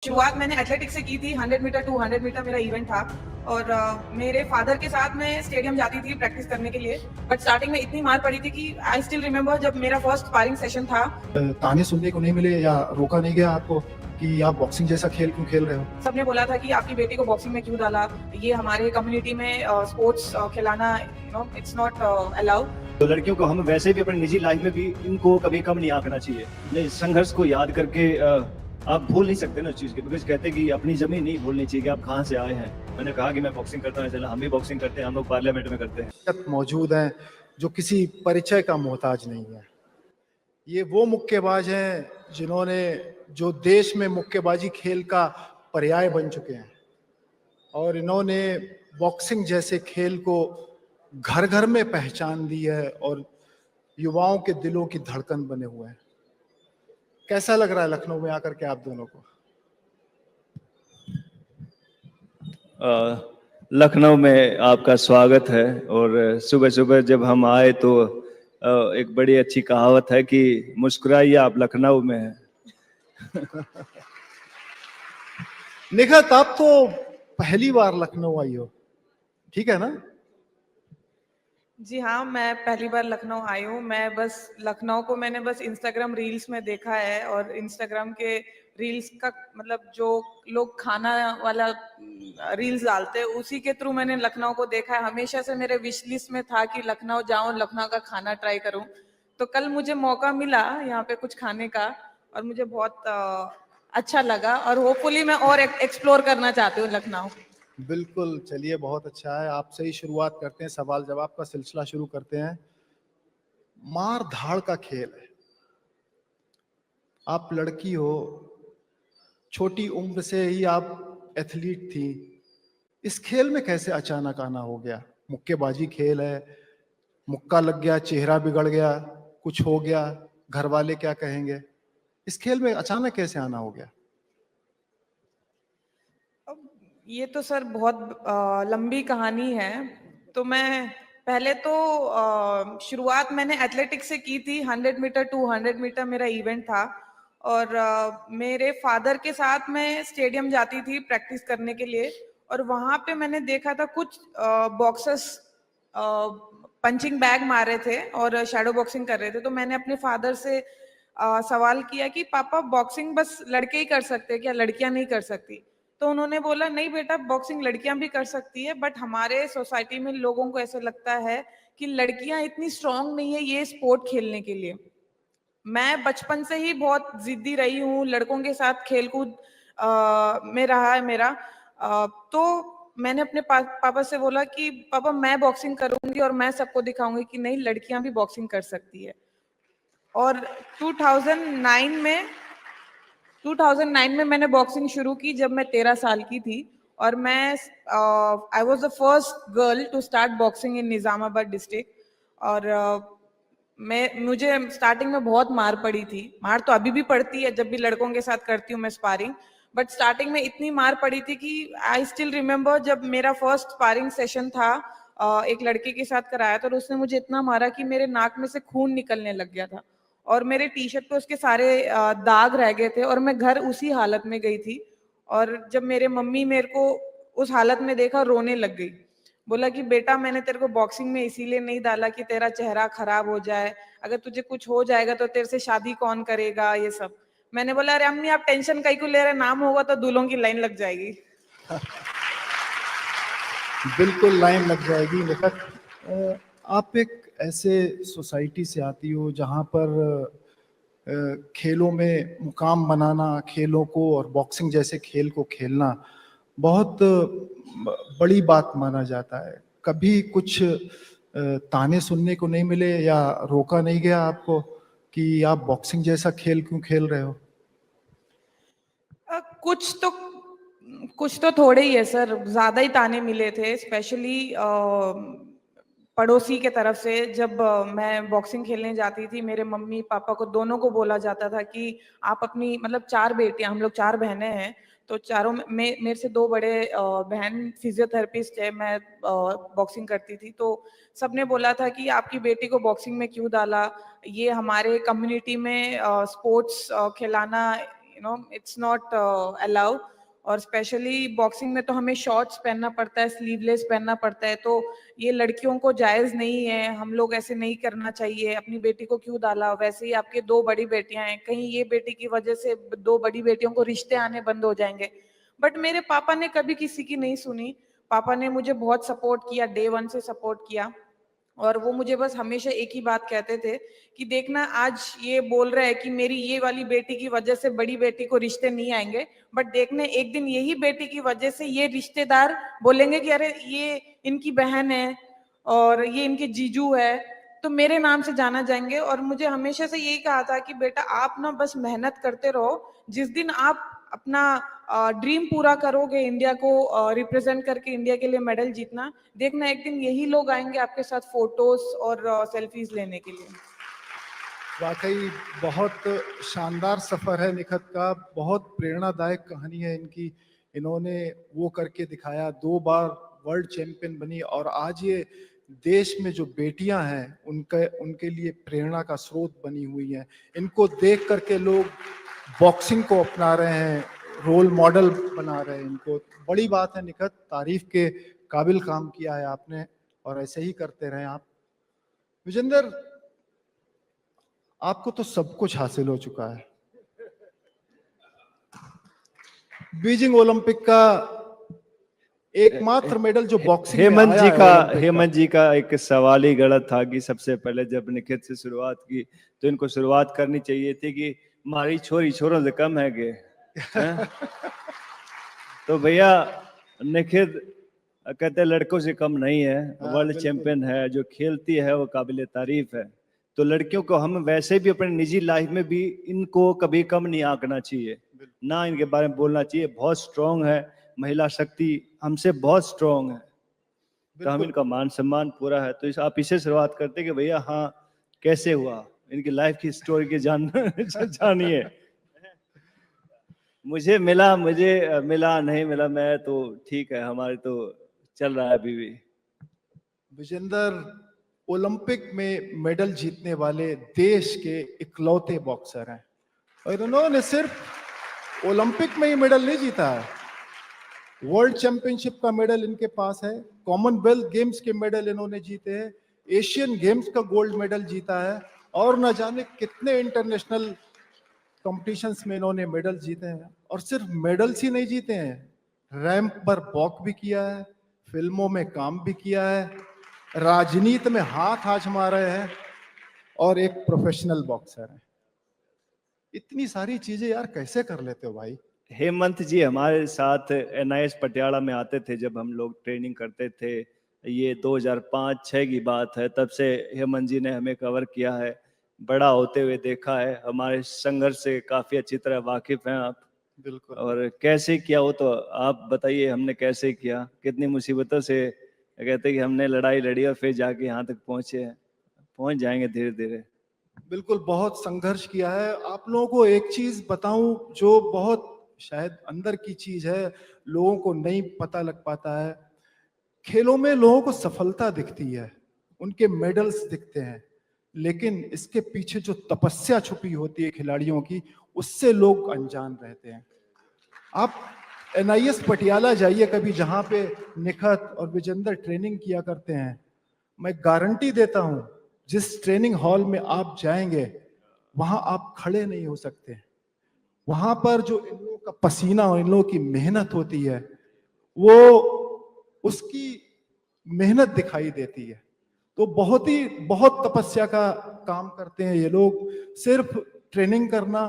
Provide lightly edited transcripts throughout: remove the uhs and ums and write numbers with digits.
शुरुआत मैंने एथलेटिक्स से की थी। 100 मीटर 200 मीटर मेरा इवेंट था और मेरे फादर के साथ मैं स्टेडियम जाती थी प्रैक्टिस करने के लिए। बट स्टार्टिंग में इतनी मार पड़ी थी कि आई स्टिल रिमेंबर जब मेरा फर्स्ट स्पारिंग सेशन था। ताने सुनने को नहीं मिले या रोका नहीं गया आपको कि आप बॉक्सिंग जैसा खेल क्यों खेल रहे हो? सबने बोला था कि आपकी बेटी को बॉक्सिंग में क्यों डाला, ये हमारे कम्युनिटी में स्पोर्ट्स खिलाना इट्स नॉट अलाउड। तो लड़कियों को हम वैसे भी अपनी निजी लाइफ में भी इनको कभी कम नहीं आंकना चाहिए। अपने संघर्ष को याद करके आप भूल नहीं सकते ना उस चीज की, बिकॉज कहते हैं कि अपनी जमीन नहीं भूलनी चाहिए कि आप कहाँ से आए हैं। मैंने कहा कि मैं बॉक्सिंग करता हूँ, चला हम भी बॉक्सिंग करते हैं, हम लोग पार्लियामेंट में करते हैं। मौजूद हैं जो किसी परिचय का मोहताज नहीं है। ये वो मुक्केबाज हैं जिन्होंने जो देश में मुक्केबाजी खेल का पर्याय बन चुके हैं और इन्होंने बॉक्सिंग जैसे खेल को घर घर में पहचान दी है और युवाओं के दिलों की धड़कन बने हुए हैं। कैसा लग रहा है लखनऊ में आकर के आप दोनों को? लखनऊ में आपका स्वागत है और सुबह सुबह जब हम आए तो एक बड़ी अच्छी कहावत है कि मुस्कुराइए आप लखनऊ में हैं। निखत, आप तो पहली बार लखनऊ आई हो, ठीक है ना? जी हाँ, मैं पहली बार लखनऊ आई हूँ। मैं बस लखनऊ को मैंने बस इंस्टाग्राम रील्स में देखा है और इंस्टाग्राम के रील्स का मतलब जो लोग खाना वाला रील्स डालते हैं उसी के थ्रू मैंने लखनऊ को देखा है। हमेशा से मेरे विश लिस्ट में था कि लखनऊ जाऊं, लखनऊ का खाना ट्राई करूं। तो कल मुझे मौका मिला यहाँ पे कुछ खाने का और मुझे बहुत अच्छा लगा और होपफुली मैं और एक्सप्लोर करना चाहती हूँ लखनऊ। बिल्कुल, चलिए बहुत अच्छा है। आपसे ही शुरुआत करते हैं, सवाल जवाब का सिलसिला शुरू करते हैं। मार धाड़ का खेल है, आप लड़की हो, छोटी उम्र से ही आप एथलीट थी, इस खेल में कैसे अचानक आना हो गया? मुक्केबाजी खेल है, मुक्का लग गया, चेहरा बिगड़ गया, कुछ हो गया, घर वाले क्या कहेंगे, इस खेल में अचानक कैसे आना हो गया? ये तो सर बहुत लंबी कहानी है। तो मैं पहले तो शुरुआत मैंने एथलेटिक्स से की थी। 100 मीटर 200 मीटर मेरा इवेंट था और मेरे फादर के साथ मैं स्टेडियम जाती थी प्रैक्टिस करने के लिए और वहां पे मैंने देखा था कुछ बॉक्सर्स पंचिंग बैग मार रहे थे और शैडो बॉक्सिंग कर रहे थे। तो मैंने अपने फादर से सवाल किया कि पापा बॉक्सिंग बस लड़के ही कर सकते हैं क्या, लड़कियां नहीं कर सकती? तो उन्होंने बोला नहीं बेटा, बॉक्सिंग लड़कियां भी कर सकती है, बट हमारे सोसाइटी में लोगों को ऐसा लगता है कि लड़कियां इतनी स्ट्रांग नहीं है ये स्पोर्ट खेलने के लिए। मैं बचपन से ही बहुत जिद्दी रही हूँ, लड़कों के साथ खेलकूद में रहा है मेरा। तो मैंने अपने पापा से बोला कि पापा मैं बॉक्सिंग करूंगी और मैं सबको दिखाऊंगी कि नहीं, लड़कियां भी बॉक्सिंग कर सकती है। और 2009 में मैंने बॉक्सिंग शुरू की जब मैं 13 साल की थी और मैं I was the first girl to start boxing in Nizamabad district. और मुझे स्टार्टिंग में बहुत मार पड़ी थी। मार तो अभी भी पड़ती है जब भी लड़कों के साथ करती हूँ मैं स्पारिंग, बट स्टार्टिंग में इतनी मार पड़ी थी कि आई स्टिल रिमेम्बर जब मेरा फर्स्ट स्पारिंग सेशन था एक लड़के के साथ कराया था और उसने मुझे इतना मारा कि मेरे नाक में से खून निकलने लग गया था और मेरे टी शर्ट पे उसके सारे दाग रह गए थे और मैं घर उसी हालत में गई थी। और जब मेरे मम्मी मेरे को उस हालत में देखा रोने लग गई। बोला कि बेटा मैंने तेरे को बॉक्सिंग में इसीलिए नहीं डाला कि तेरा चेहरा खराब हो जाए, अगर तुझे कुछ हो जाएगा तो तेरे से शादी कौन करेगा, ये सब। मैंने बोला अरे अम्मी आप टेंशन कहीं को ले रहे, नाम होगा तो दूल्हों की लाइन लग जाएगी। बिल्कुल लाइन लग जाएगी। निखत, आप एक ऐसे सोसाइटी से आती हो जहां पर खेलों में मुकाम बनाना, खेलों को और बॉक्सिंग जैसे खेल को खेलना बहुत बड़ी बात माना जाता है। कभी कुछ ताने सुनने को नहीं मिले या रोका नहीं गया आपको कि आप बॉक्सिंग जैसा खेल क्यों खेल रहे हो? कुछ तो थोड़े ही है सर, ज्यादा ही ताने मिले थे, स्पेशली पड़ोसी के तरफ से। जब मैं बॉक्सिंग खेलने जाती थी मेरे मम्मी पापा को दोनों को बोला जाता था कि आप अपनी मतलब 4 बेटियां, हम लोग 4 बहनें हैं, तो चारों में मेरे से 2 बड़े बहन फिजियोथेरेपिस्ट है, मैं बॉक्सिंग करती थी। तो सबने बोला था कि आपकी बेटी को बॉक्सिंग में क्यों डाला, ये हमारे कम्युनिटी में स्पोर्ट्स खिलाना इट्स नॉट अलाउ। और स्पेशली बॉक्सिंग में तो हमें शॉर्ट्स पहनना पड़ता है, स्लीवलेस पहनना पड़ता है, तो ये लड़कियों को जायज नहीं है, हम लोग ऐसे नहीं करना चाहिए। अपनी बेटी को क्यों डाला? वैसे ही आपके 2 बड़ी बेटियां हैं, कहीं ये बेटी की वजह से 2 बड़ी बेटियों को रिश्ते आने बंद हो जाएंगे। बट मेरे पापा ने कभी किसी की नहीं सुनी। पापा ने मुझे बहुत सपोर्ट किया, डे 1 से सपोर्ट किया। और वो मुझे बस हमेशा एक ही बात कहते थे कि देखना, आज ये बोल रहा है कि मेरी ये वाली बेटी की वजह से बड़ी बेटी को रिश्ते नहीं आएंगे, बट देखने एक दिन यही बेटी की वजह से ये रिश्तेदार बोलेंगे कि अरे ये इनकी बहन है और ये इनके जीजू है, तो मेरे नाम से जाना जाएंगे। और मुझे हमेशा से यही कहा था कि बेटा आप ना बस मेहनत करते रहो, जिस दिन आप अपना ड्रीम पूरा करोगे, इंडिया को रिप्रेजेंट करके इंडिया के लिए मेडल जीतना, देखना एक दिन यही लोग आएंगे आपके साथ फोटोज और सेल्फीज लेने के लिए। वाकई बहुत शानदार सफर है निखत का, बहुत प्रेरणादायक कहानी है इनकी। इन्होंने वो करके दिखाया, 2 बार वर्ल्ड चैंपियन बनी, और आज ये देश में जो बेटियां हैं उनके लिए प्रेरणा का स्रोत बनी हुई हैं। इनको देख करके लोग बॉक्सिंग को अपना रहे हैं, रोल मॉडल बना रहे हैं इनको। बड़ी बात है निखत, तारीफ के काबिल काम किया है आपने, और ऐसे ही करते रहें आप। विजेंदर, आपको तो सब कुछ हासिल हो चुका है। बीजिंग ओलंपिक का एकमात्र मेडल जो बॉक्सिंग में हेमंत आया जी है का ओलंपिक हेमंत जी का एक सवाल ही गलत था कि सबसे पहले जब निखित से शुरुआत की तो इनको शुरुआत करनी चाहिए थी कि हमारी छोरी छोरों से कम है के हैं? तो भैया निखित कहते लड़कों से कम नहीं है, हाँ, वर्ल्ड बिल्कुल। चैंपियन है, जो खेलती है वो काबिले तारीफ है। तो लड़कियों को हम वैसे भी अपने निजी लाइफ में भी इनको कभी कम नहीं आंकना चाहिए, ना इनके बारे में बोलना चाहिए। बहुत स्ट्रांग है, महिला शक्ति हमसे बहुत स्ट्रांग है, तो हम बिल्कुल। इनका मान सम्मान पूरा है। तो आप इसे शुरुआत करते कि भैया हाँ कैसे हुआ, इनकी लाइफ की स्टोरी के जानिए। मुझे मिला नहीं मिला, मैं तो ठीक है, हमारे तो चल रहा है अभी भी। विजेंदर ओलंपिक में मेडल जीतने वाले देश के इकलौते बॉक्सर हैं, और उन्होंने सिर्फ ओलंपिक में ही मेडल नहीं जीता है, वर्ल्ड चैंपियनशिप का मेडल इनके पास है, कॉमनवेल्थ गेम्स के मेडल इन्होंने जीते हैं, एशियन गेम्स का गोल्ड मेडल जीता है, और न जाने कितने इंटरनेशनल कॉम्पिटिशन्स में इन्होंने मेडल जीते हैं। और सिर्फ मेडल्स ही नहीं जीते हैं, रैंप पर वॉक भी किया है, फिल्मों में काम भी किया है, राजनीति में हाथ आजमा रहे हैं, और एक प्रोफेशनल बॉक्सर है। इतनी सारी चीजें यार कैसे कर लेते हो भाई? हेमंत जी हमारे साथ NIS पटियाला में आते थे जब हम लोग ट्रेनिंग करते थे, ये 2005-06 की बात है। तब से हेमंत जी ने हमें कवर किया है, बड़ा होते हुए देखा है, हमारे संघर्ष से काफी अच्छी तरह वाकिफ हैं आप। बिल्कुल। और कैसे किया वो तो आप बताइए, हमने कैसे किया, कितनी मुसीबतों से कहते कि हमने लड़ाई लड़ी और फिर जाके यहाँ तक पहुंचे हैं, पहुंच जाएंगे धीरे धीरे। बिल्कुल, बहुत संघर्ष किया है। आप लोगों को एक चीज बताऊं जो बहुत शायद अंदर की चीज है, लोगों को नहीं पता लग पाता है। खेलों में लोगों को सफलता दिखती है, उनके मेडल्स दिखते हैं, लेकिन इसके पीछे जो तपस्या छुपी होती है खिलाड़ियों की, उससे लोग अनजान रहते हैं। आप NIS पटियाला जाइए कभी, जहां पे निखत और विजेंदर ट्रेनिंग किया करते हैं, मैं गारंटी देता हूं जिस ट्रेनिंग हॉल में आप जाएंगे वहां आप खड़े नहीं हो सकते। वहां पर जो इन लोगों का पसीना और इन लोगों की मेहनत होती है, वो उसकी मेहनत दिखाई देती है। तो बहुत तपस्या का काम करते हैं ये लोग। सिर्फ ट्रेनिंग करना,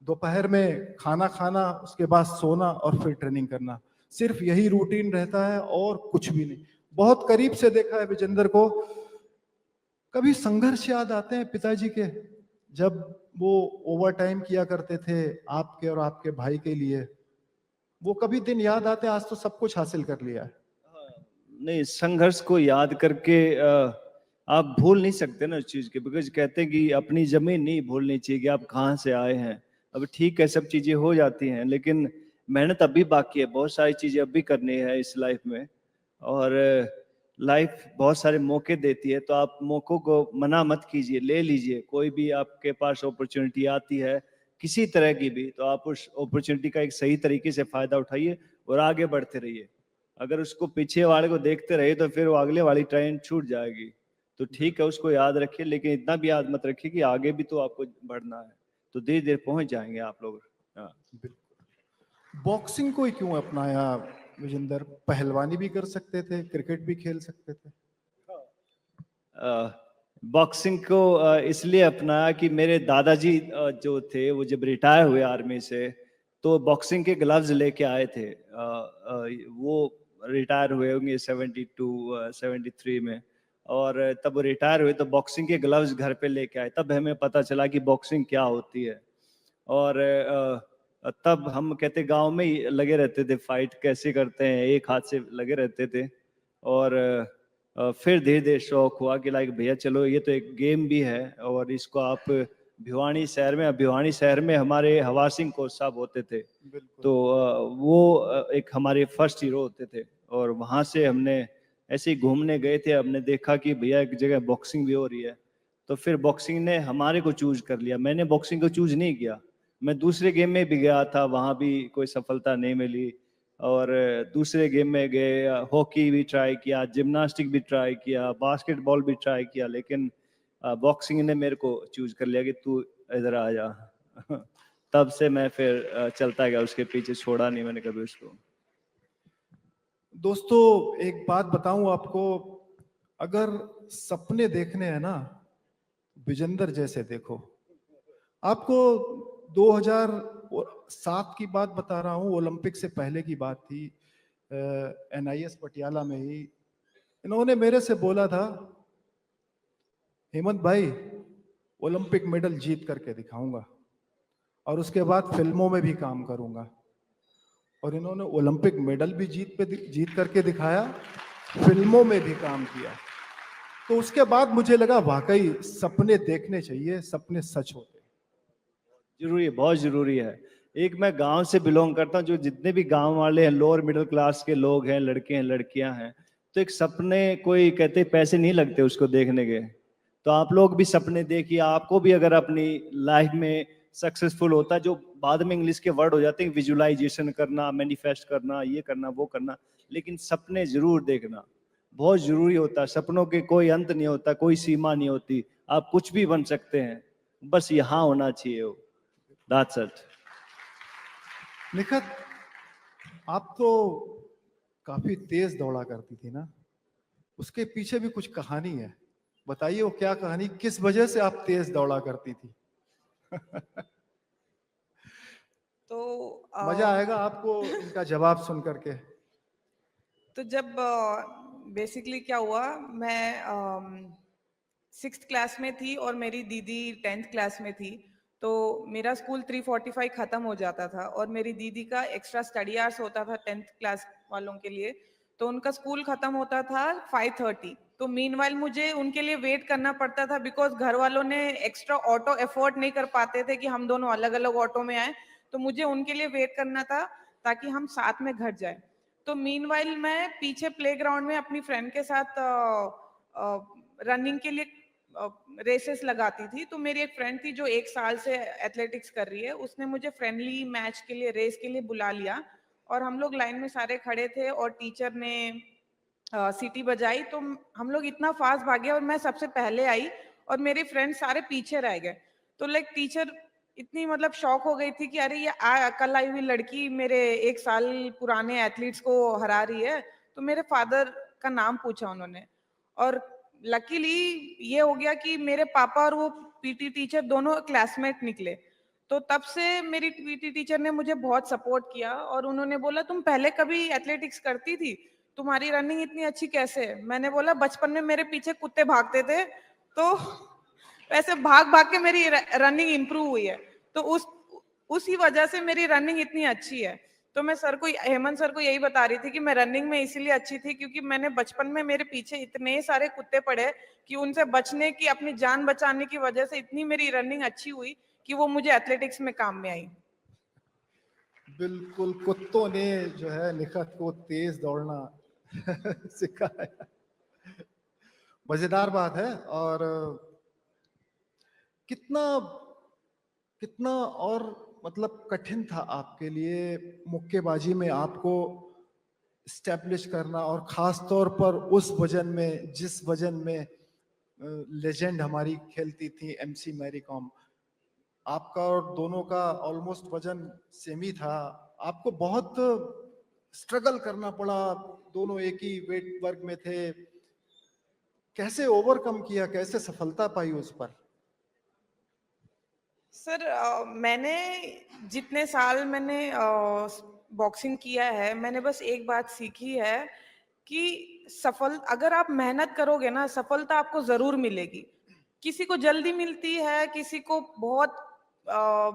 दोपहर में खाना खाना, उसके बाद सोना और फिर ट्रेनिंग करना, सिर्फ यही रूटीन रहता है और कुछ भी नहीं। बहुत करीब से देखा है विजेंदर को। कभी संघर्ष याद आते हैं पिताजी के, जब वो ओवर टाइम किया करते थे आपके और आपके भाई के लिए? वो कभी दिन याद आते हैं? आज तो सब कुछ हासिल कर लिया है। नहीं, संघर्ष को याद करके आप भूल नहीं सकते ना उस चीज के, बिकॉज कहते हैं कि अपनी जमीन नहीं भूलनी चाहिए कि आप कहाँ से आए हैं। अब ठीक है, सब चीजें हो जाती हैं, लेकिन मेहनत अभी बाकी है, बहुत सारी चीजें अभी करनी है इस लाइफ में। और लाइफ बहुत सारे मौके देती है, तो आप मौकों को मना मत कीजिए, ले लीजिए। कोई भी आपके पास अपॉर्चुनिटी आती है किसी तरह की भी, तो आप उस अपॉर्चुनिटी का एक सही तरीके से फायदा उठाइए और आगे बढ़ते रहिए। अगर उसको पीछे वाले को देखते रहे तो फिर वो अगले वाली ट्रेन छूट जाएगी। तो ठीक है, उसको याद रखिए, लेकिन इतना भी याद मत रखिए कि आगे भी तो आपको बढ़ना है, तो धीरे धीरे पहुंच जाएंगे आप लोग। हाँ। बॉक्सिंग को ही क्यों अपनाया विजेंदर? पहलवानी भी कर सकते थे, क्रिकेट भी खेल सकते थे। बॉक्सिंग को इसलिए अपनाया कि मेरे दादाजी जो थे वो जब रिटायर हुए आर्मी से, तो बॉक्सिंग के ग्लव्स लेके आए थे। वो रिटायर हुए होंगे 72 73 में, और तब वो रिटायर हुए तो बॉक्सिंग के ग्लव्स घर पे लेके आए, तब हमें पता चला कि बॉक्सिंग क्या होती है। और तब हम कहते गांव में ही लगे रहते थे, फाइट कैसे करते हैं, एक हाथ से लगे रहते थे। और फिर धीरे धीरे शौक हुआ कि लाइक भैया चलो ये तो एक गेम भी है, और इसको आप भिवानी शहर में हमारे हवा सिंह कोच साहब होते थे, तो वो एक हमारे फर्स्ट हीरो होते थे। और वहाँ से हमने ऐसे ही घूमने गए थे, हमने देखा कि भैया एक जगह बॉक्सिंग भी हो रही है, तो फिर बॉक्सिंग ने हमारे को चूज कर लिया। मैंने बॉक्सिंग को चूज नहीं किया, मैं दूसरे गेम में भी गया था, वहाँ भी कोई सफलता नहीं मिली। और दूसरे गेम में गए, हॉकी भी ट्राई किया, जिम्नास्टिक भी ट्राई किया, बास्केटबॉल भी ट्राई किया, लेकिन बॉक्सिंग ने मेरे को चूज कर लिया कि तू इधर आ जा। तब से मैं फिर चलता गया उसके पीछे, छोड़ा नहीं मैंने कभी उसको। दोस्तों एक बात बताऊं आपको, अगर सपने देखने हैं ना, विजेंदर जैसे देखो। आपको 2007 की बात बता रहा हूं, ओलंपिक से पहले की बात थी। NIS पटियाला में ही इन्होंने मेरे से बोला था, हेमंत भाई ओलंपिक मेडल जीत करके दिखाऊंगा और उसके बाद फिल्मों में भी काम करूंगा। और इन्होंने ओलंपिक मेडल भी जीत करके दिखाया, फिल्मों में भी काम किया। तो उसके बाद मुझे लगा वाकई सपने देखने चाहिए, सपने सच होते हैं। जरूरी है, बहुत जरूरी है। एक मैं गांव से बिलोंग करता हूँ, जो जितने भी गांव वाले हैं, लोअर मिडिल क्लास के लोग हैं, लड़के हैं लड़कियां हैं, तो एक सपने, कोई कहते पैसे नहीं लगते उसको देखने के, तो आप लोग भी सपने देखिए। आपको भी अगर अपनी लाइफ में सक्सेसफुल होता है, जो बाद में इंग्लिश के वर्ड हो जाते हैं, विजुअलाइजेशन करना, मैनिफेस्ट करना, ये करना वो करना, लेकिन सपने जरूर देखना बहुत जरूरी होता है। सपनों के कोई अंत नहीं होता, कोई सीमा नहीं होती, आप कुछ भी बन सकते हैं, बस यहाँ होना चाहिए वो। That's it. निखत, आप तो काफी तेज दौड़ा करती थी ना, उसके पीछे भी कुछ कहानी है, बताइए वो क्या कहानी, किस वजह से आप तेज दौड़ा करती थी? तो मजा आएगा आपको इनका जवाब सुन करके। तो जब बेसिकली क्या हुआ, मैं 6th क्लास में थी और मेरी दीदी 10th क्लास में थी। तो मेरा स्कूल 3:45 खत्म हो जाता था और मेरी दीदी का एक्स्ट्रा स्टडी आवर्स होता था 10th क्लास वालों के लिए, तो उनका स्कूल खत्म होता था 5:30। तो मीनवाइल मुझे उनके लिए वेट करना पड़ता था, बिकॉज घर वालों ने एक्स्ट्रा ऑटो अफोर्ड नहीं कर पाते थे कि हम दोनों अलग अलग ऑटो में आए, तो मुझे उनके लिए वेट करना था ताकि हम साथ में घर जाए। तो मीनवाइल मैं पीछे प्लेग्राउंड में अपनी फ्रेंड के साथ रनिंग के लिए रेसेस लगाती थी। तो मेरी एक फ्रेंड थी जो 1 साल से एथलेटिक्स कर रही है, उसने मुझे फ्रेंडली मैच के लिए, रेस के लिए बुला लिया और हम लोग लाइन में सारे खड़े थे और टीचर ने सीटी बजाई, तो हम लोग इतना फास्ट भागे और मैं सबसे पहले आई और मेरे फ्रेंड सारे पीछे रह गए। तो लाइक टीचर इतनी मतलब शॉक हो गई थी कि अरे ये कल आई हुई लड़की मेरे 1 साल पुराने एथलीट्स को हरा रही है। तो मेरे फादर का नाम पूछा उन्होंने और लकीली ये हो गया कि मेरे पापा और वो पीटी टीचर दोनों क्लासमेट निकले। तो तब से मेरी पीटी टीचर ने मुझे बहुत सपोर्ट किया और उन्होंने बोला तुम पहले कभी एथलेटिक्स करती थी, तुम्हारी रनिंग इतनी अच्छी कैसे है? मैंने बोला बचपन में मेरे पीछे कुत्ते भागते थे, तो वैसे भाग भाग के मेरी रनिंग इंप्रूव हुई है, तो उसी वजह से मेरी रनिंग इतनी अच्छी है। तो मैं सर को, हेमंत सर को यही बता रही थी कि मैं रनिंग में इसीलिए अच्छी थी क्योंकि मैंने बचपन में मेरे पीछे इतने सारे कुत्ते पड़े कि उनसे बचने की, अपनी जान बचाने की वजह से इतनी मेरी रनिंग अच्छी हुई कि वो मुझे एथलेटिक्स में काम में आई। बिल्कुल, कुत्तों ने जो है निखत को तेज दौड़ना सिखाया। मजेदार बात है। और कितना कितना और मतलब कठिन था आपके लिए मुक्केबाजी में आपको स्टैब्लिश करना, और खास तौर पर उस वजन में, जिस वजन में लेजेंड हमारी खेलती थी एमसी मैरी कॉम। आपका और दोनों का ऑलमोस्ट वजन सेम ही था। आपको बहुत स्ट्रगल करना पड़ा, दोनों एक ही वेट वर्ग में थे। कैसे ओवरकम किया, कैसे सफलता पाई उस पर? सर मैंने जितने साल मैंने बॉक्सिंग किया है, मैंने बस एक बात सीखी है कि अगर आप मेहनत करोगे ना, सफलता आपको जरूर मिलेगी। किसी को जल्दी मिलती है, किसी को बहुत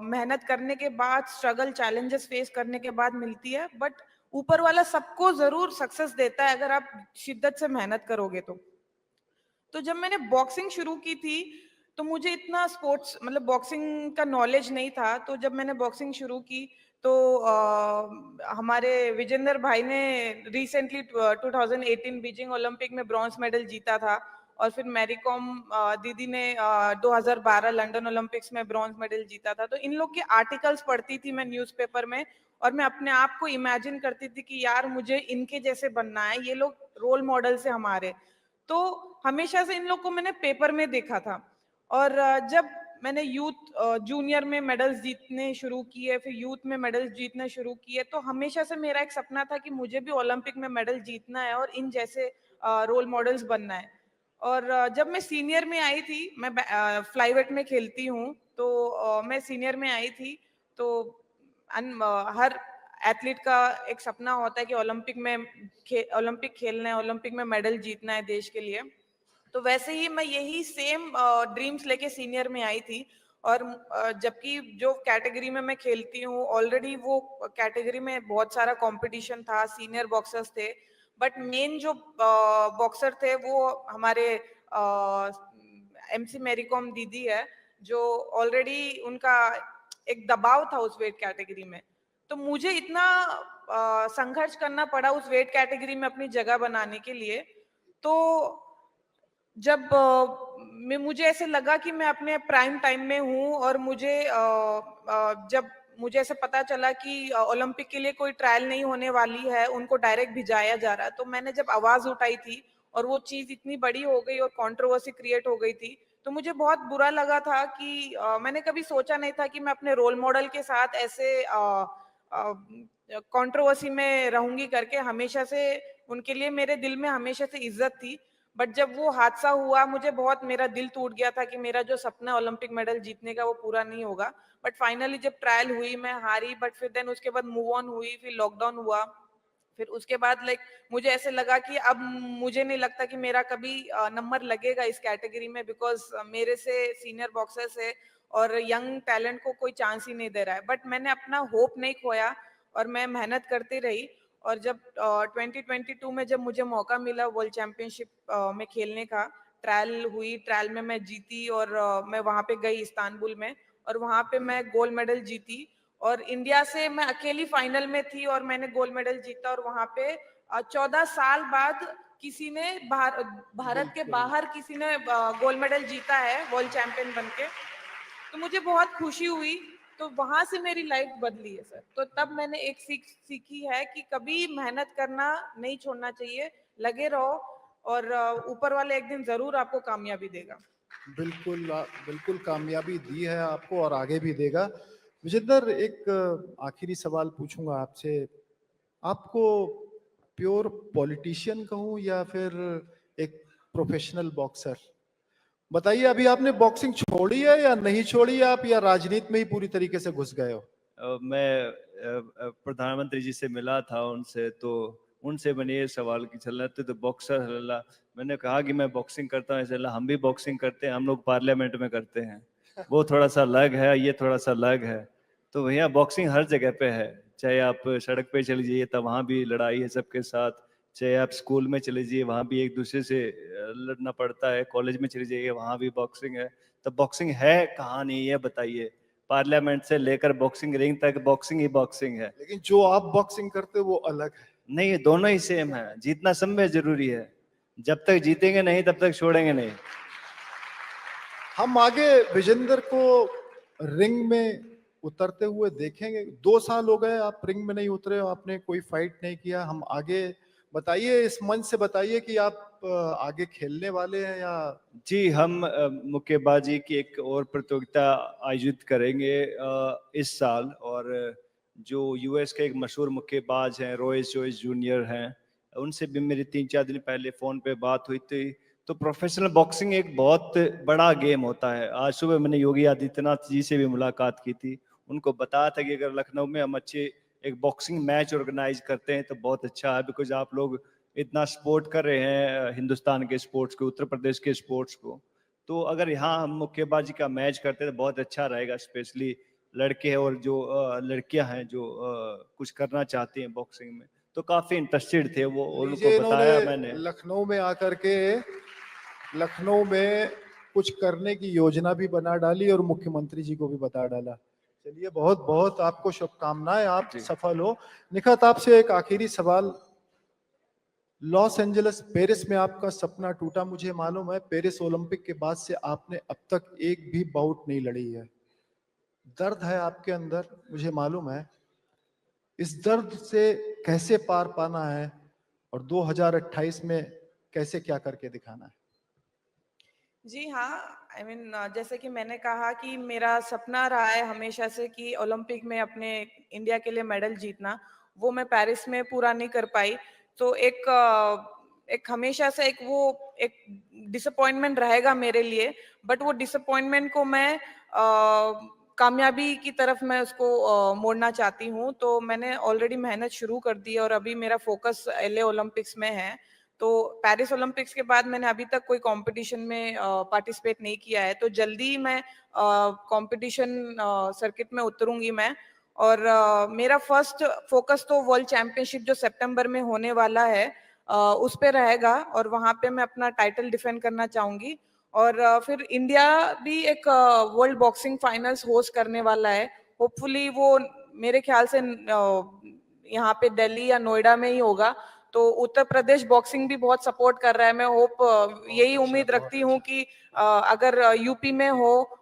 मेहनत करने के बाद, स्ट्रगल चैलेंजेस फेस करने के बाद मिलती है, बट ऊपर वाला सबको जरूर सक्सेस देता है अगर आप शिद्दत से मेहनत करोगे तो जब मैंने बॉक्सिंग शुरू की थी तो मुझे इतना स्पोर्ट्स मतलब बॉक्सिंग का नॉलेज नहीं था। तो जब मैंने बॉक्सिंग शुरू की तो हमारे विजेंद्र भाई ने रिसेंटली 2018 बीजिंग ओलंपिक में ब्रॉन्ज मेडल जीता था, और फिर मैरी कॉम दीदी ने 2012 लंदन ओलंपिक्स में ब्रॉन्ज मेडल जीता था। तो इन लोग के आर्टिकल्स पढ़ती थी मैं न्यूज़पेपर में, और मैं अपने आप को इमेजिन करती थी कि यार मुझे इनके जैसे बनना है, ये लोग रोल मॉडल से हमारे। तो हमेशा से इन लोग को मैंने पेपर में देखा था। और जब मैंने यूथ जूनियर में मेडल्स जीतने शुरू किए, फिर यूथ में मेडल्स जीतने शुरू किए, तो हमेशा से मेरा एक सपना था कि मुझे भी ओलंपिक में मेडल जीतना है और इन जैसे रोल मॉडल्स बनना है। और जब मैं सीनियर में आई थी, मैं फ्लाईवेट में खेलती हूँ, तो मैं सीनियर में आई थी, तो हर एथलीट का एक सपना होता है कि ओलंपिक खेलना है, ओलंपिक में मेडल जीतना है देश के लिए। तो वैसे ही मैं यही सेम ड्रीम्स लेके सीनियर में आई थी। और जबकि जो कैटेगरी में मैं खेलती हूँ ऑलरेडी, वो कैटेगरी में बहुत सारा कंपटीशन था, सीनियर बॉक्सर्स थे, बट मेन जो बॉक्सर थे वो हमारे एमसी मैरी कॉम दीदी है, जो ऑलरेडी उनका एक दबाव था उस वेट कैटेगरी में। तो मुझे इतना संघर्ष करना पड़ा उस वेट कैटेगरी में अपनी जगह बनाने के लिए। तो जब मुझे ऐसे लगा कि मैं अपने प्राइम टाइम में हूँ, और जब मुझे ऐसे पता चला कि ओलंपिक के लिए कोई ट्रायल नहीं होने वाली है, उनको डायरेक्ट भिजाया जा रहा है, तो मैंने जब आवाज उठाई थी और वो चीज इतनी बड़ी हो गई और कंट्रोवर्सी क्रिएट हो गई थी, तो मुझे बहुत बुरा लगा था कि मैंने कभी सोचा नहीं था कि मैं अपने रोल मॉडल के साथ ऐसे कंट्रोवर्सी में रहूंगी करके। हमेशा से उनके लिए मेरे दिल में हमेशा से इज्जत थी। बट जब वो हादसा हुआ, मुझे बहुत, मेरा दिल टूट गया था कि मेरा जो सपना ओलंपिक मेडल जीतने का वो पूरा नहीं होगा। बट फाइनली जब ट्रायल हुई, मैं हारी, बट फिर देन उसके बाद मूव ऑन हुई, फिर लॉकडाउन हुआ। फिर उसके बाद मुझे ऐसे लगा कि अब मुझे नहीं लगता कि मेरा कभी नंबर लगेगा इस कैटेगरी में, बिकॉज मेरे से सीनियर बॉक्सर्स है और यंग टैलेंट को कोई चांस ही नहीं दे रहा है। बट मैंने अपना होप नहीं खोया और मैं मेहनत करती रही। और जब 2022 में जब मुझे मौका मिला वर्ल्ड चैंपियनशिप में खेलने का, ट्रायल हुई, ट्रायल में मैं जीती, और मैं वहां पे गई इस्तांबुल में, और वहां पे मैं गोल्ड मेडल जीती। और इंडिया से मैं अकेली फाइनल में थी और मैंने गोल्ड मेडल जीता। और वहां पे 14 साल बाद किसी ने भारत के बिल्कुल। बाहर किसी ने गोल्ड मेडल जीता है वर्ल्ड चैंपियन बनके। तो मुझे बहुत खुशी हुई। तो वहां से मेरी लाइफ बदली है सर। तो तब मैंने एक सीखी है कि कभी मेहनत करना नहीं छोड़ना चाहिए, लगे रहो, और ऊपर वाले एक दिन जरूर आपको कामयाबी देगा। बिल्कुल, बिल्कुल कामयाबी दी है आपको और आगे भी देगा। विजेंदर, एक आखिरी सवाल पूछूंगा आपसे। आपको प्योर पॉलिटिशियन कहूं या फिर एक प्रोफेशनल बॉक्सर? बताइए, अभी आपने बॉक्सिंग छोड़ी है या नहीं छोड़ी है आप, या राजनीति में ही पूरी तरीके से घुस गए हो? मैं प्रधानमंत्री जी से मिला था उनसे, तो उनसे मैंने ये सवाल की चल रहे तो बॉक्सर हल्ला, मैंने कहा कि मैं बॉक्सिंग करता हूँ, ऐसे हम भी बॉक्सिंग करते हैं, हम लोग पार्लियामेंट में करते हैं, वो थोड़ा सा अलग है, ये थोड़ा सा अलग है। तो भैया बॉक्सिंग हर जगह पे है, चाहे आप सड़क पे चले जाइए तब वहाँ भी लड़ाई है सबके साथ, चाहे आप स्कूल में चले जाइए वहाँ भी एक दूसरे से लड़ना पड़ता है, कॉलेज में चले जाइए वहाँ भी बॉक्सिंग है। तो बॉक्सिंग है कहाँ नहीं है बताइए? पार्लियामेंट से लेकर बॉक्सिंग रिंग तक बॉक्सिंग ही बॉक्सिंग है। लेकिन जो आप बॉक्सिंग करते हो वो अलग है। नहीं, दोनों ही सेम है, जीतना सब में जरूरी है, जब तक जीतेंगे नहीं तब तक छोड़ेंगे नहीं। हम आगे विजेंदर को रिंग में उतरते हुए देखेंगे? 2 साल हो गए आप रिंग में नहीं उतरे, आपने कोई फाइट नहीं किया। हम आगे बताइए, इस मंच से बताइए कि आप आगे खेलने वाले हैं या? जी, हम मुक्केबाजी की एक और प्रतियोगिता आयोजित करेंगे इस साल, और जो यूएस के एक मशहूर मुक्केबाज हैं, रॉयस जोइस जूनियर हैं, उनसे भी मेरी 3-4 दिन पहले फ़ोन पे बात हुई थी। तो प्रोफ़ेशनल बॉक्सिंग एक बहुत बड़ा गेम होता है। आज सुबह मैंने योगी आदित्यनाथ जी से भी मुलाकात की थी। उनको बताया था कि अगर लखनऊ में हम अच्छे एक बॉक्सिंग मैच ऑर्गेनाइज़ करते हैं तो बहुत अच्छा है, बिकॉज़ आप लोग इतना सपोर्ट कर रहे हैं हिंदुस्तान के स्पोर्ट्स को, उत्तर प्रदेश के स्पोर्ट्स को। तो अगर यहाँ हम मुक्केबाजी का मैच करते हैं तो बहुत अच्छा रहेगा, स्पेशली लड़के हैं और जो लड़कियां हैं जो कुछ करना चाहती हैं बॉक्सिंग में, तो काफी इंटरेस्टेड थे वो, और उनको लीजिए, इन्होंने बताया मैंने। लखनऊ में आकर के लखनऊ में कुछ करने की योजना भी बना डाली और मुख्यमंत्री जी को भी बता डाला। चलिए, बहुत बहुत आपको शुभकामनाएं, आप जी। सफल हो। निखत, आपसे एक आखिरी सवाल। लॉस एंजलिस, पेरिस में आपका सपना टूटा, मुझे मालूम है। पेरिस ओलंपिक के बाद से आपने अब तक एक भी बाउट नहीं लड़ी है। दर्द है आपके अंदर, मुझे मालूम है। इस दर्द से कैसे पार पाना है और 2028 में कैसे क्या करके दिखाना है? जी हाँ, आई मीन जैसे कि मैंने कहा कि मेरा सपना रहा है हमेशा से कि ओलंपिक में अपने इंडिया के लिए मेडल जीतना। वो मैं पेरिस में पूरा नहीं कर पाई। तो एक हमेशा से एक डिसअपॉइंटमेंट रहेगा मेरे लिए। बट वो डिसअपॉइंटमेंट को मैं कामयाबी की तरफ मैं उसको मोड़ना चाहती हूँ। तो मैंने ऑलरेडी मेहनत शुरू कर दी है और अभी मेरा फोकस एलए ओलंपिक्स में है। तो पेरिस ओलंपिक्स के बाद मैंने अभी तक कोई कंपटीशन में पार्टिसिपेट नहीं किया है। तो जल्दी ही मैं कंपटीशन सर्किट में उतरूंगी मैं। और मेरा फर्स्ट फोकस तो वर्ल्ड चैंपियनशिप जो सितंबर में होने वाला है उस पे रहेगा, और वहां पे मैं अपना टाइटल डिफेंड करना चाहूंगी। और फिर इंडिया भी एक वर्ल्ड बॉक्सिंग फाइनल्स होस्ट करने वाला है। होपफुली वो मेरे ख्याल से यहाँ पे दिल्ली या नोएडा में ही होगा। तो उत्तर प्रदेश बॉक्सिंग भी बहुत सपोर्ट कर रहा है। मैं यही उम्मीद रखती हूँ कि अगर यूपी में हो,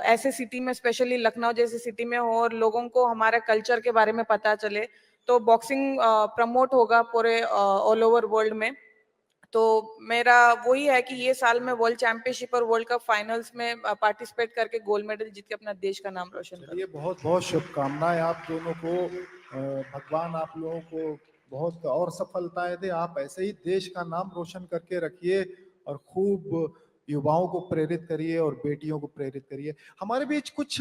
ऐसे सिटी में, स्पेशली लखनऊ जैसे सिटी में हो, और लोगों को हमारे कल्चर के बारे में पता चले, तो बॉक्सिंग प्रमोट होगा पूरे ऑल ओवर वर्ल्ड में। तो मेरा वही है कि ये साल में वर्ल्ड चैंपियनशिप और वर्ल्ड कप फाइनल्स में पार्टिसिपेट करके गोल्ड मेडल जीत के अपना देश का नाम रोशन करूं। चलिए, बहुत बहुत शुभकामनाएं आप दोनों को। भगवान आप लोगों को बहुत और सफलताएं दे। आप ऐसे ही देश का नाम रोशन करके रखिए और खूब युवाओं को प्रेरित करिए और बेटियों को प्रेरित करिए। हमारे बीच कुछ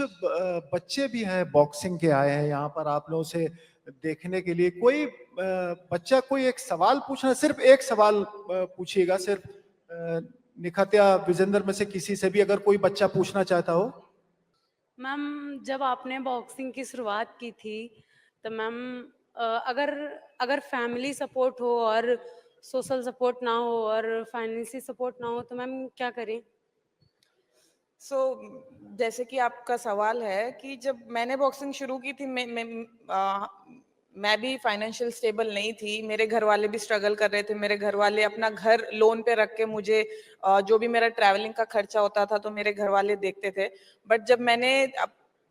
बच्चे भी हैं, बॉक्सिंग के आए हैं यहाँ पर आप लोगों से देखने के लिए। कोई बच्चा कोई एक सवाल पूछना, सिर्फ एक सवाल पूछिएगा, सिर्फ निखत या विजेंद्र में से किसी से भी अगर कोई बच्चा पूछना चाहता हो। मैम, जब आपने बॉक्सिंग की शुरुआत की थी तो मैम अगर अगर फैमिली सपोर्ट हो और सोशल सपोर्ट ना हो और फाइनेंशियल सपोर्ट ना हो तो मैम क्या करें? सो जैसे कि आपका सवाल है कि जब मैंने बॉक्सिंग शुरू की थी, मैं भी फाइनेंशियल स्टेबल नहीं थी। मेरे घर वाले भी स्ट्रगल कर रहे थे। मेरे घर वाले अपना घर लोन पे रख के मुझे जो भी मेरा ट्रैवलिंग का खर्चा होता था तो मेरे घर वाले देखते थे। बट जब मैंने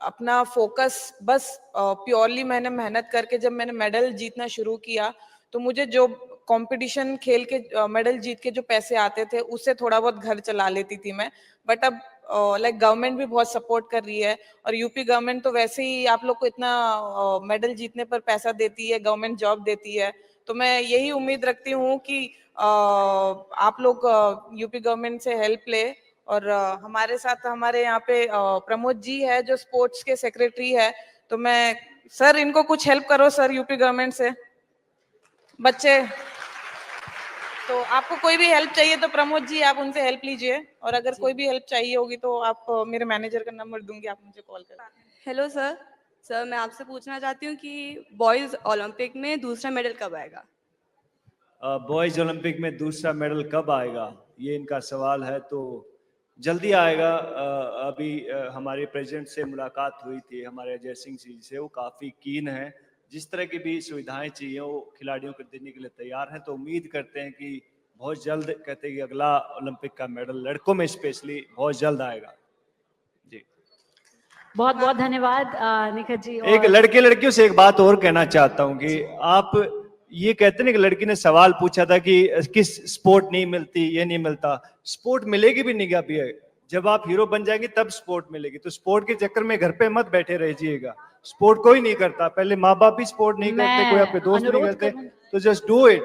अपना फोकस बस प्योरली मैंने मेहनत करके जब मैंने मेडल जीतना शुरू किया, तो मुझे जो कंपटीशन खेल के मेडल जीत के जो पैसे आते थे उससे थोड़ा बहुत घर चला लेती थी मैं। बट अब लाइक गवर्नमेंट भी बहुत सपोर्ट कर रही है, और यूपी गवर्नमेंट तो वैसे ही आप लोग को इतना मेडल जीतने पर पैसा देती है, गवर्नमेंट जॉब देती है। तो मैं यही उम्मीद रखती हूँ कि आप लोग यूपी गवर्नमेंट से हेल्प ले। और हमारे साथ हमारे यहाँ पे प्रमोद जी है जो स्पोर्ट्स के सेक्रेटरी है। तो मैं, सर इनको कुछ हेल्प करो सर, यूपी गवर्नमेंट से बच्चे। तो आपको कोई भी हेल्प चाहिए तो प्रमोद जी आप उनसे हेल्प लीजिए, और अगर कोई भी हेल्प चाहिए होगी तो आप मेरे मैनेजर का नंबर दूंगी, आप मुझे कॉल कर। Hello sir. सर, मैं आपसे पूछना चाहती हूँ कि बॉयज ओलंपिक में दूसरा मेडल कब आएगा? बॉयज ओलंपिक में दूसरा मेडल कब आएगा, ये इनका सवाल है। तो जल्दी आएगा। अभी हमारे प्रेसिडेंट से मुलाकात हुई थी, हमारे अजय सिंह जी से। वो काफ़ी कीन हैं, जिस तरह की भी सुविधाएं चाहिए वो खिलाड़ियों को देने के लिए तैयार हैं। तो उम्मीद करते हैं कि बहुत जल्द, कहते हैं कि अगला ओलंपिक का मेडल लड़कों में स्पेशली बहुत जल्द आएगा। जी। बहुत बहुत धन्यवाद निखत जी। एक और लड़के लड़कियों से एक बात और कहना चाहता हूँ कि आप ये कहते ना कि लड़की ने सवाल पूछा था कि किस स्पोर्ट नहीं मिलती, ये नहीं मिलता। स्पोर्ट मिलेगी भी नहीं अभी, जब आप हीरो बन जाएंगे तब स्पोर्ट मिलेगी। तो स्पोर्ट के चक्कर में घर पे मत बैठे रहिएगा। स्पोर्ट कोई नहीं करता, पहले माँ बाप भी स्पोर्ट नहीं करते, कोई आपके दोस्त नहीं अनुरोध करते, करूं- तो जस्ट डू इट।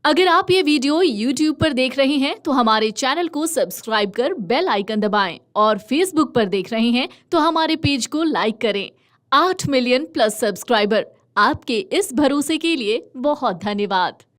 अगर आप ये वीडियो YouTube पर देख रहे हैं तो हमारे चैनल को सब्सक्राइब कर बेल आइकन दबाएं और Facebook पर देख रहे हैं तो हमारे पेज को लाइक करें। 8 मिलियन प्लस सब्सक्राइबर, आपके इस भरोसे के लिए बहुत धन्यवाद।